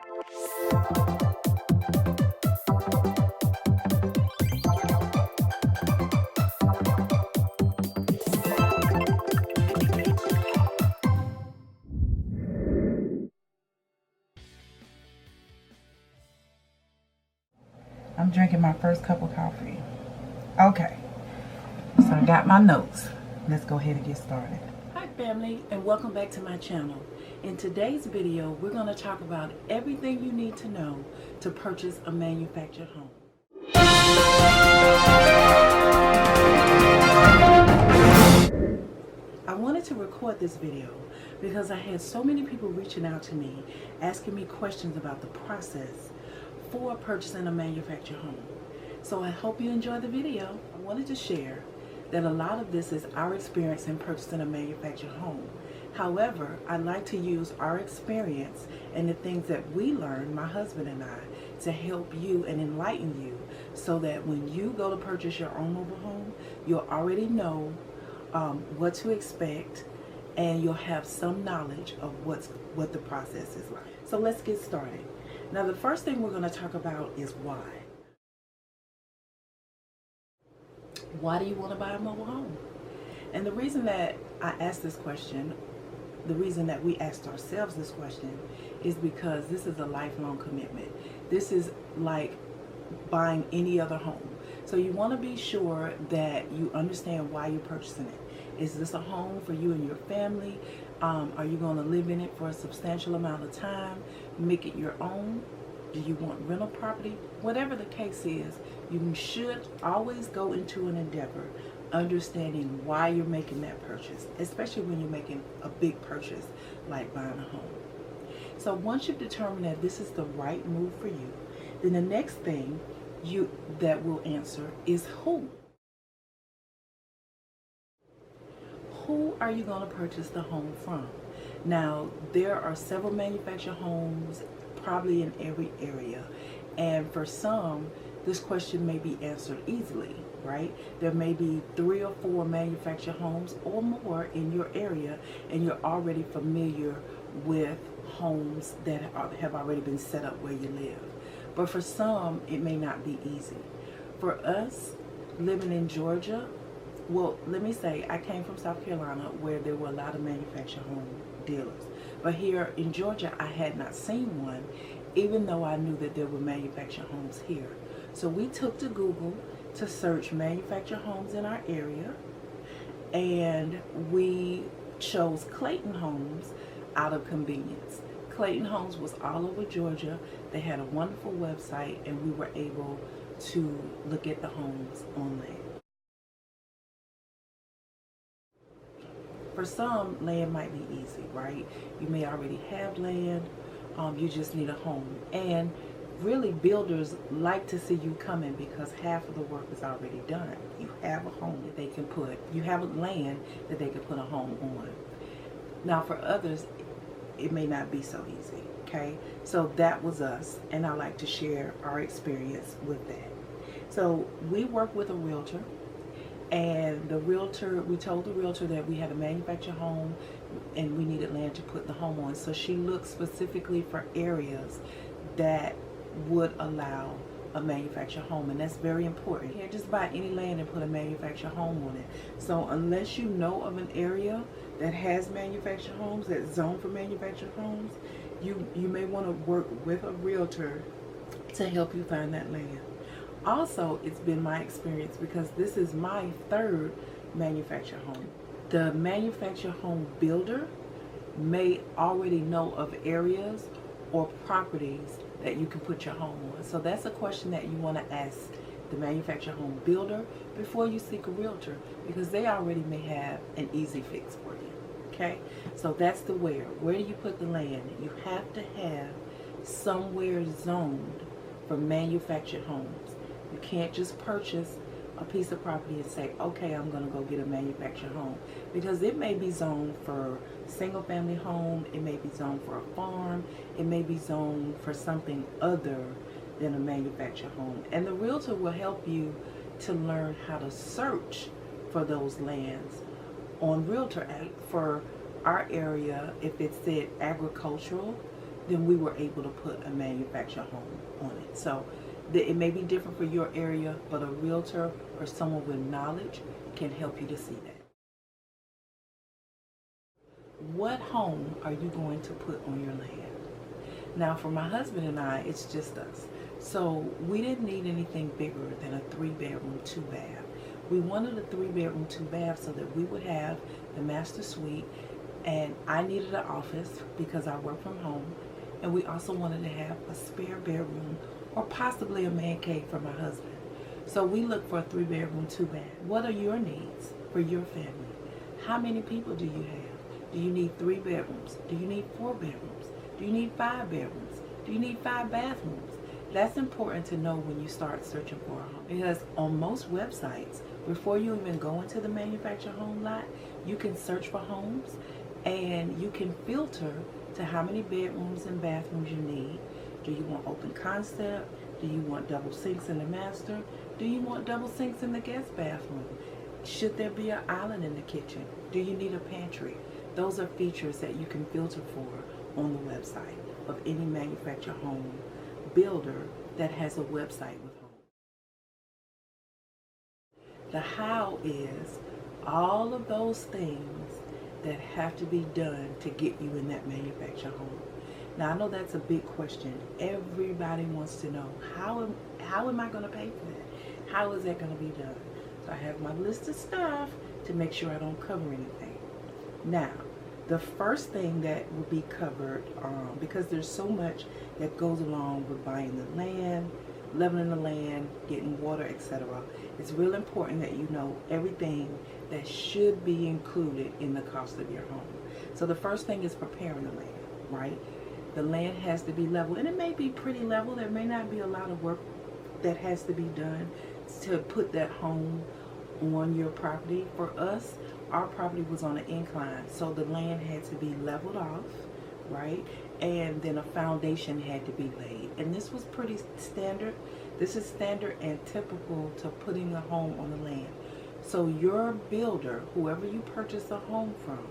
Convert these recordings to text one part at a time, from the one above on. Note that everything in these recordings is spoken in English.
I'm drinking my first cup of coffee. Okay, so I got my notes. Let's go ahead and get started. Hi family, and welcome back to my channel. In today's video, we're going to talk about everything you need to know to purchase a manufactured home. I wanted to record this video because I had so many people reaching out to me, asking me questions about the process for purchasing a manufactured home. So I hope you enjoy the video. I wanted to share that a lot of this is our experience in purchasing a manufactured home. However, I like to use our experience and the things that we learned, my husband and I, to help you and enlighten you so that when you go to purchase your own mobile home, you'll already know what to expect, and you'll have some knowledge of what the process is like. So let's get started. Now, the first thing we're going to talk about is why. Why do you want to buy a mobile home? And the reason that I asked this question, the reason that we asked ourselves this question, is because this is a lifelong commitment. This is like buying any other home. So you want to be sure that you understand why you're purchasing it. Is this a home for you and your family? Are you going to live in it for a substantial amount of time? Make it your own? Do you want rental property? Whatever the case is, you should always go into an endeavor understanding why you're making that purchase, especially when you're making a big purchase like buying a home. So once you've determined that this is the right move for you, then the next thing that we'll answer is who. Who are you going to purchase the home from? Now, there are several manufactured homes probably in every area, and for some this question may be answered easily, right? There may be 3 or 4 manufactured homes or more in your area, and you're already familiar with homes that have already been set up where you live. But for some, it may not be easy. For us, living in Georgia, well, let me say, I came from South Carolina where there were a lot of manufactured home dealers. But here in Georgia, I had not seen one, even though I knew that there were manufactured homes here. So we took to Google to search manufactured homes in our area, and we chose Clayton Homes out of convenience. Clayton Homes was all over Georgia. They had a wonderful website, and we were able to look at the homes online. For some, land might be easy, right? You may already have land, you just need a home. And really, builders like to see you coming because half of the work is already done. You have a home that they can put, you have land that they can put a home on. Now for others, it may not be so easy, okay? So that was us, and I like to share our experience with that. So we work with a realtor, and the realtor, we told the realtor that we had a manufactured home and we needed land to put the home on. So she looked specifically for areas that would allow a manufactured home, and that's very important. You can't just buy any land and put a manufactured home on it. So unless you know of an area that has manufactured homes, that's zoned for manufactured homes, you may want to work with a realtor to help you find that land. Also, it's been my experience, because this is my 3rd manufactured home. The manufactured home builder may already know of areas or properties that you can put your home on. So that's a question that you want to ask the manufactured home builder before you seek a realtor, because they already may have an easy fix for you. Okay, so that's the where. Where do you put the land? You have to have somewhere zoned for manufactured homes. You can't just purchase a piece of property and say, okay, I'm going to go get a manufactured home, because it may be zoned for single family home, it may be zoned for a farm, it may be zoned for something other than a manufactured home. And the realtor will help you to learn how to search for those lands on Realtor Act. For our area, if it said agricultural, then we were able to put a manufactured home on it. So it may be different for your area, but a realtor or someone with knowledge can help you to see that. What home are you going to put on your land? Now, for my husband and I, it's just us. So we didn't need anything bigger than a 3-bedroom, 2-bath. We wanted a 3-bedroom, 2-bath so that we would have the master suite, and I needed an office because I work from home, and we also wanted to have a spare bedroom or possibly a man cave for my husband. So we looked for a 3-bedroom, 2-bath. What are your needs for your family? How many people do you have? Do you need 3 bedrooms? Do you need 4 bedrooms? Do you need 5 bedrooms? Do you need 5 bathrooms? That's important to know when you start searching for a home, because on most websites, before you even go into the manufactured home lot, you can search for homes and you can filter to how many bedrooms and bathrooms you need. Do you want open concept? Do you want double sinks in the master? Do you want double sinks in the guest bathroom? Should there be an island in the kitchen? Do you need a pantry? Those are features that you can filter for on the website of any manufactured home builder that has a website with home. The how is all of those things that have to be done to get you in that manufactured home. Now, I know that's a big question. Everybody wants to know, how am I going to pay for that? How is that going to be done? So I have my list of stuff to make sure I don't cover anything. Now, the first thing that will be covered, because there's so much that goes along with buying the land, leveling the land, getting water, etc. It's real important that you know everything that should be included in the cost of your home. So the first thing is preparing the land, right? The land has to be level, and it may be pretty level. There may not be a lot of work that has to be done to put that home on your property. For us, our property was on an incline, so the land had to be leveled off, right? And then a foundation had to be laid. And this was pretty standard. This is standard and typical to putting a home on the land. So your builder, whoever you purchase a home from,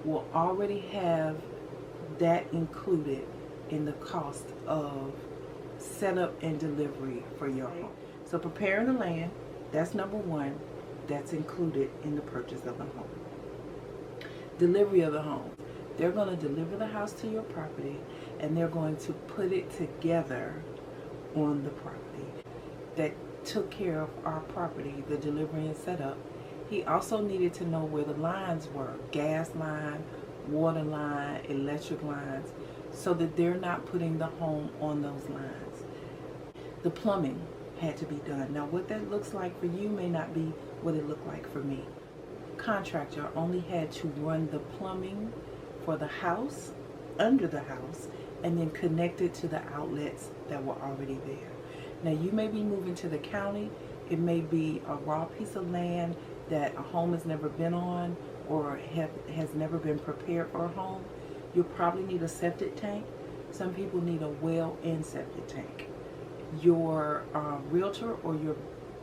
will already have that included in the cost of setup and delivery for your home. So preparing the land, that's number one. That's included in the purchase of the home. Delivery of the home. They're going to deliver the house to your property, and they're going to put it together on the property. That took care of our property, the delivery and setup. He also needed to know where the lines were, gas line, water line, electric lines, so that they're not putting the home on those lines. The plumbing had to be done. Now, what that looks like for you may not be what it looked like for me. Contractor only had to run the plumbing for the house, under the house, and then connect it to the outlets that were already there. Now, you may be moving to the county. It may be a raw piece of land that a home has never been on or has never been prepared for a home. You'll probably need a septic tank. Some people need a well and septic tank. Your realtor or your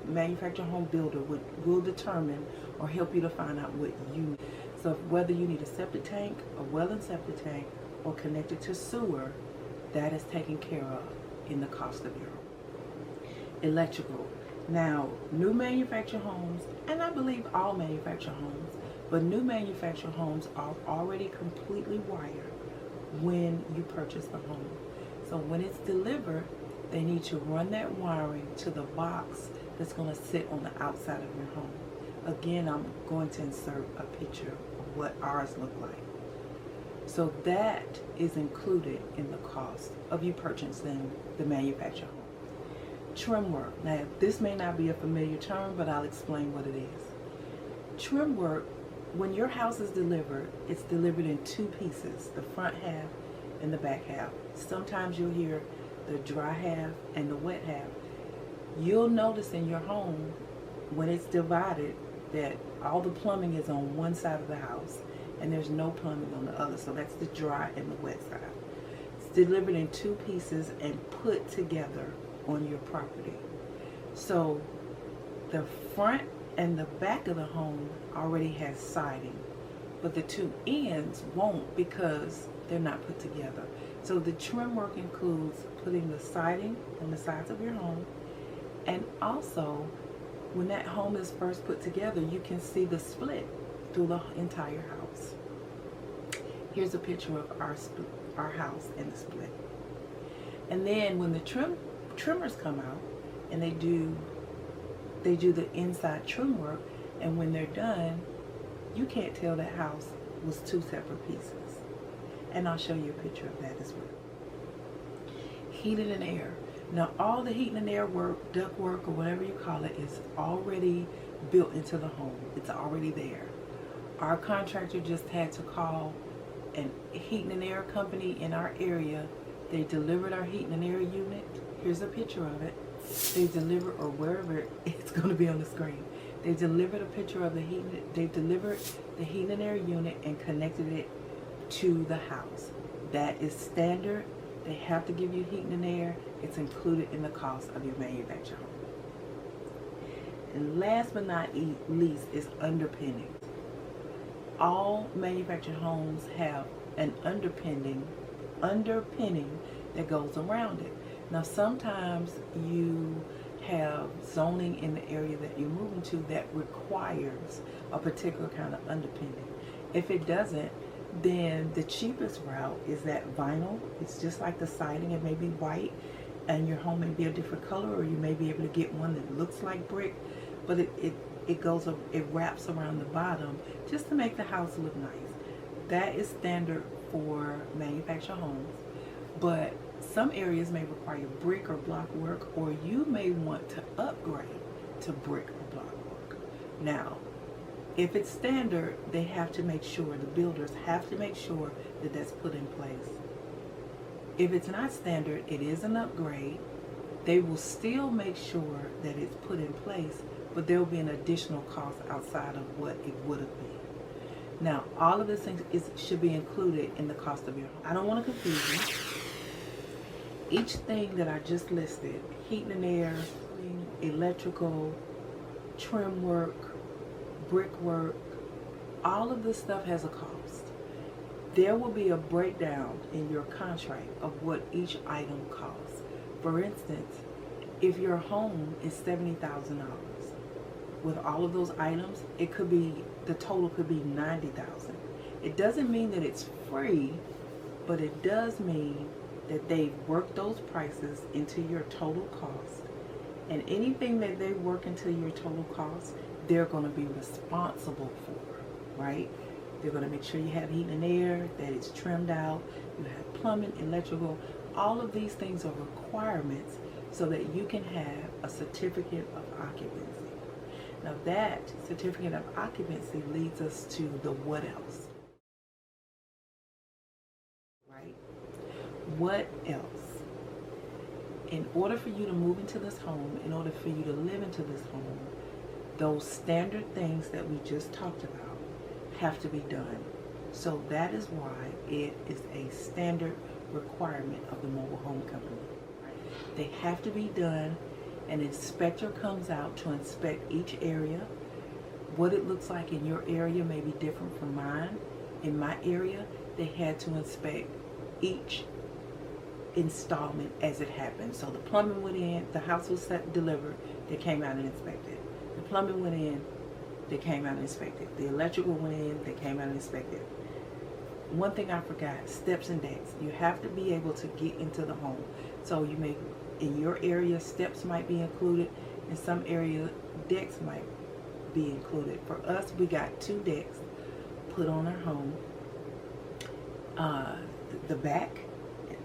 manufactured home builder will determine or help you to find out what you need. So whether you need a septic tank, a well and septic tank, or connected to sewer, that is taken care of in the cost of your home. Electrical. Now, new manufactured homes, and I believe all manufactured homes, but new manufactured homes are already completely wired when you purchase the home. So when it's delivered, they need to run that wiring to the box that's going to sit on the outside of your home. Again, I'm going to insert a picture of what ours look like. So that is included in the cost of you purchasing the manufactured home. Trim work. Now, this may not be a familiar term, but I'll explain what it is. Trim work, when your house is delivered, it's delivered in 2 pieces, the front half and the back half. Sometimes you'll hear the dry half and the wet half. You'll notice in your home when it's divided that all the plumbing is on one side of the house and there's no plumbing on the other. So that's the dry and the wet side. It's delivered in 2 pieces and put together on your property. So the front and the back of the home already has siding but the two ends won't because they're not put together. So the trim work includes putting the siding on the sides of your home, and also when that home is first put together, you can see the split through the entire house. Here's a picture of our house and the split. And then when the trimmers come out and they do the inside trim work, and when they're done, you can't tell that house was two separate pieces. And I'll show you a picture of that as well. Heating and air. Now all the heating and air work, duct work, or whatever you call it, is already built into the home. It's already there. Our contractor just had to call a heating and air company in our area. They delivered our heating and air unit. Here's a picture of it. They delivered, or wherever it's going to be on the screen. They delivered a picture of the heating. They delivered the heating and air unit and connected it to the house. That is standard. They have to give you heating and air. It's included in the cost of your manufactured home. And last but not least is underpinning. All manufactured homes have an underpinning that goes around it. Now sometimes you have zoning in the area that you're moving to that requires a particular kind of underpinning. If it doesn't, then the cheapest route is that vinyl. It's just like the siding. It may be white and your home may be a different color, or you may be able to get one that looks like brick, but it wraps around the bottom just to make the house look nice. That is standard for manufactured homes, but some areas may require brick or block work, or you may want to upgrade to brick or block work. Now, if it's standard, they have to make sure, the builders have to make sure that that's put in place. If it's not standard, it is an upgrade. They will still make sure that it's put in place, but there will be an additional cost outside of what it would have been. Now, all of these things should be included in the cost of your home. I don't want to confuse you. Each thing that I just listed, heating and air, electrical, trim work, brickwork, all of this stuff has a cost. There will be a breakdown in your contract of what each item costs. For instance, if your home is $70,000, with all of those items, the total could be $90,000. It doesn't mean that it's free, but it does mean that they've worked those prices into your total cost. And anything that they work into your total cost, they're going to be responsible for, right? They're going to make sure you have heat and air, that it's trimmed out, you have plumbing, electrical. All of these things are requirements so that you can have a certificate of occupancy. Now that certificate of occupancy leads us to the what else, right? What else? In order for you to move into this home, in order for you to live into this home, those standard things that we just talked about have to be done. So that is why it is a standard requirement of the mobile home company. They have to be done. An inspector comes out to inspect each area. What it looks like in your area may be different from mine. In my area, they had to inspect each installment as it happened. So the plumbing went in, the house was delivered, they came out and inspected. The plumbing went in, they came out and inspected. The electrical went in, they came out and inspected. One thing I forgot, steps and decks. You have to be able to get into the home. So you may, in your area, steps might be included. In some area, decks might be included. For us, we got 2 decks put on our home. The back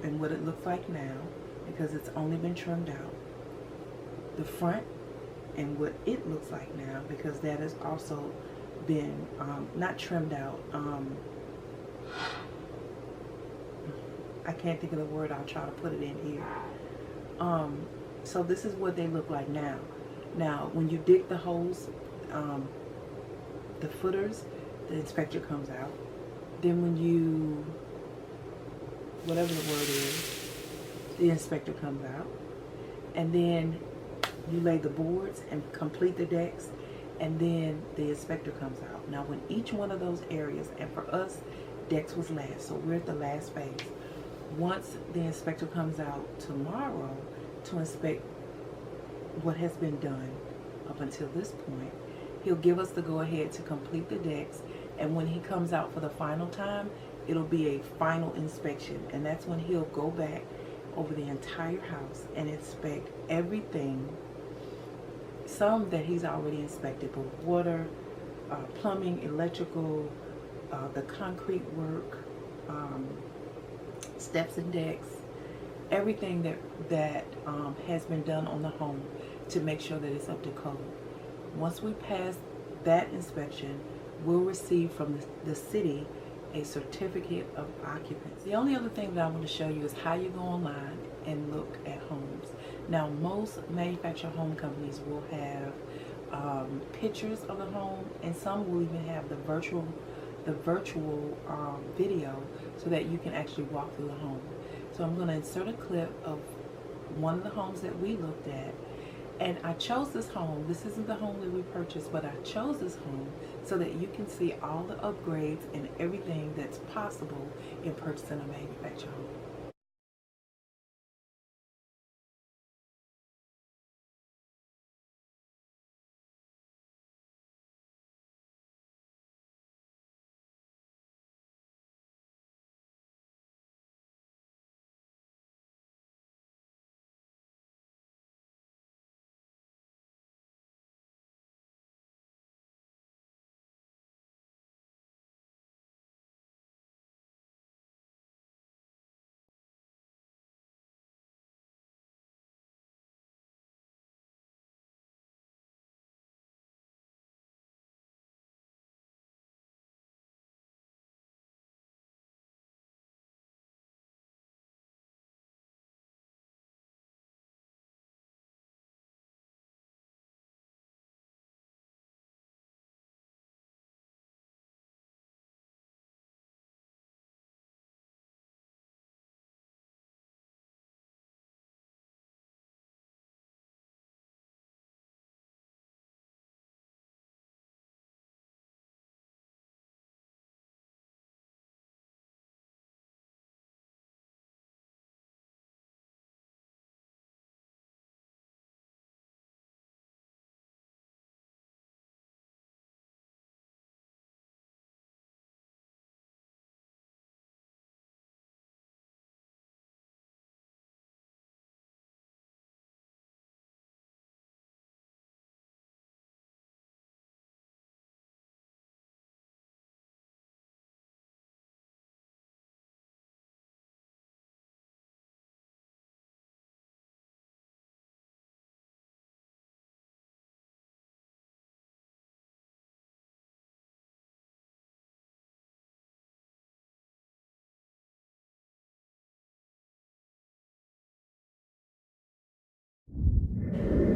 and what it looks like now, because it's only been trimmed out. The front and what it looks like now, because that has also been not trimmed out. I can't think of the word. I'll try to put it in here. So this is what they look like now. Now, when you dig the holes, the footers, the inspector comes out. Then when you, whatever the word is, the inspector comes out. And then you lay the boards and complete the decks. and then the inspector comes out. Now when each one of those areas, and for us, decks was last, so we're at the last phase. Once the inspector comes out tomorrow to inspect what has been done up until this point, he'll give us the go-ahead to complete the decks, and when he comes out for the final time, it'll be a final inspection, and that's when he'll go back over the entire house and inspect everything. Some that he's already inspected, but water, plumbing, electrical, the concrete work, steps and decks, everything that has been done on the home to make sure that it's up to code. Once we pass that inspection, we'll receive from the city a certificate of occupancy. The only other thing that I want to show you is how you go online and look at homes. Now, most manufactured home companies will have pictures of the home, and some will even have the virtual video so that you can actually walk through the home. So I'm going to insert a clip of one of the homes that we looked at. And I chose this home. This isn't the home that we purchased, but I chose this home so that you can see all the upgrades and everything that's possible in purchasing a manufactured home.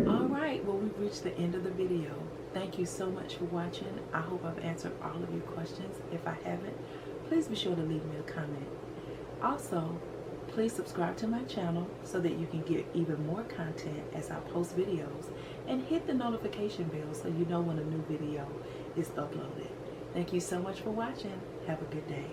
Alright, well, we've reached the end of the video. Thank you so much for watching. I hope I've answered all of your questions. If I haven't, please be sure to leave me a comment. Also, please subscribe to my channel so that you can get even more content as I post videos, and hit the notification bell so you know when a new video is uploaded. Thank you so much for watching. Have a good day.